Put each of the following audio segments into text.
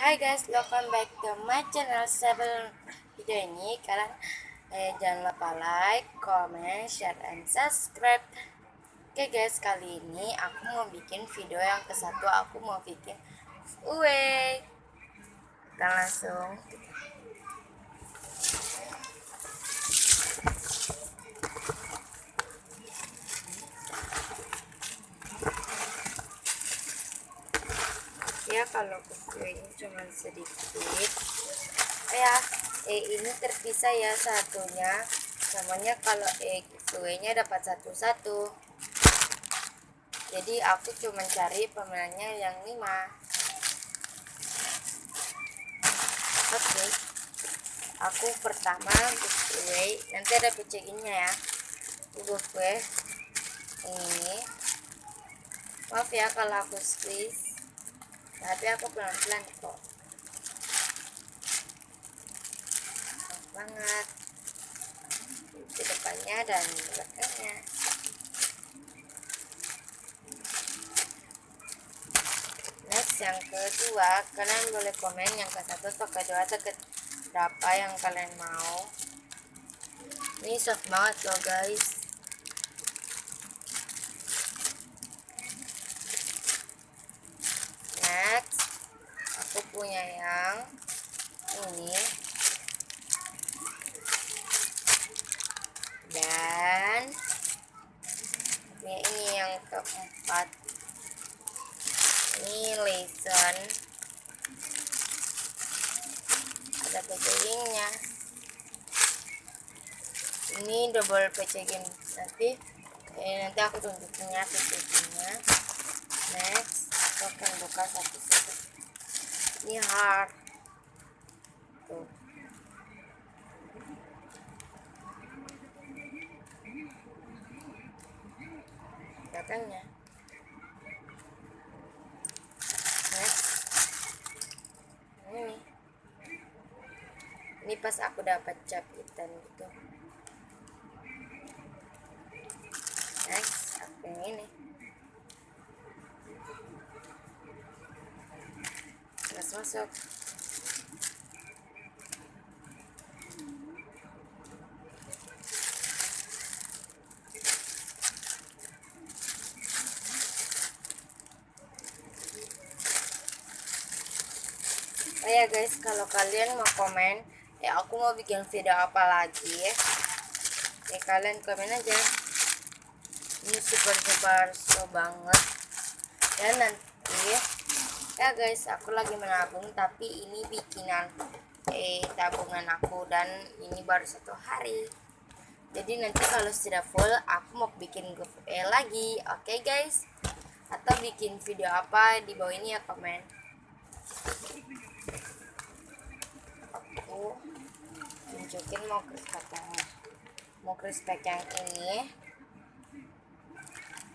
Hai guys, welcome back to my channel. Sebelum video ini kalian jangan lupa like, comment, share, and subscribe. Oke guys, kali ini aku mau bikin video yang ke-1. Aku mau bikin giveaway. Kita langsung ya, kalau giveaway-nya cuma sedikit ya. Ini terpisah ya satunya, namanya kalau giveaway-nya dapat satu-satu. Jadi aku cuma cari pemenangnya yang 5. Oke, aku pertama giveaway, nanti ada pecekinnya ya. Giveaway ini, maaf ya kalau aku squeeze, tapi aku pelan-pelan kok. Maaf banget di depannya dan belakangnya. Next, yang kedua, kalian boleh komen yang ke-1 atau ke-2 atau ke-berapa yang kalian mau. Ini soft banget loh guys. Next, aku punya yang ini, dan ini yang keempat. Ini Listen, ada packagingnya. Ini double packaging, nanti aku tunjukinnya packagingnya. Next, aku akan buka satu-satu. Ini heart tuh, belakangnya. Next, ini pas aku dapat cap hitam gitu. Next, aku yang ini. Masuk. Oh ya guys, kalau kalian mau komen aku mau bikin video apa lagi kalian komen aja. Ini super so banget. Dan nanti ya guys, aku lagi menabung, tapi ini bikinan tabungan aku, dan ini baru 1 hari. Jadi nanti kalau sudah full, aku mau bikin giveaway lagi. Oke guys, atau bikin video apa di bawah ini ya, komen. Aku tunjukin mau crispy yang ini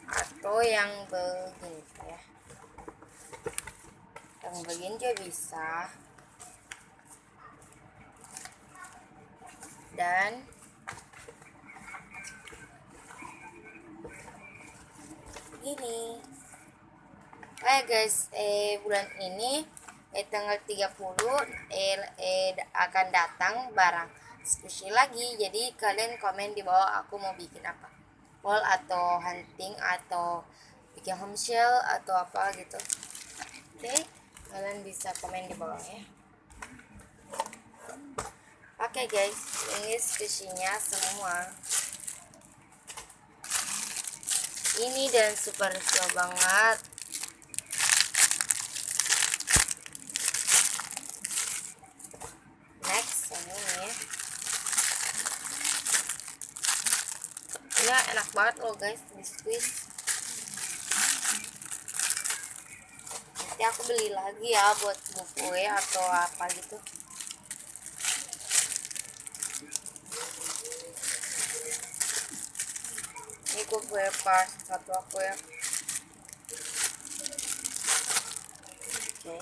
atau yang begini ya. Yang begini juga bisa. Dan gini. Guys, bulan ini tanggal 30 akan datang barang spesial lagi. Jadi kalian komen di bawah aku mau bikin apa, haul atau hunting atau bikin home shell atau apa gitu. Oke, kalian bisa komen di bawah ya. Oke guys, ini spesialnya semua ini dan super slow banget. Next, yang ini ya, enak banget loh guys, di squeeze. Nanti aku beli lagi ya buat giveaway atau apa gitu. Ini giveaway part 1 aku ya. Oke.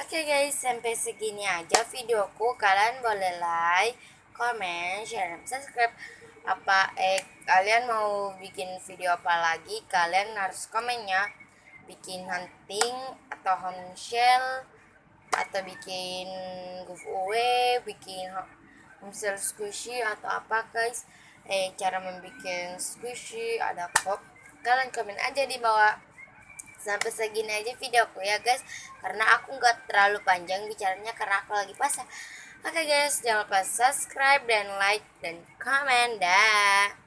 Oke guys, sampai segini aja videoku. Kalian boleh like, comment, share, dan subscribe. kalian mau bikin video apa lagi, kalian harus komennya. Bikin hunting atau home shell, atau bikin giveaway, bikin home shell squishy atau apa guys. Cara membuat squishy ada kok, kalian komen aja di bawah. Sampai segini aja videoku ya guys, karena aku nggak terlalu panjang bicaranya karena aku lagi puasa. Oke guys, jangan lupa subscribe dan like dan komen dah.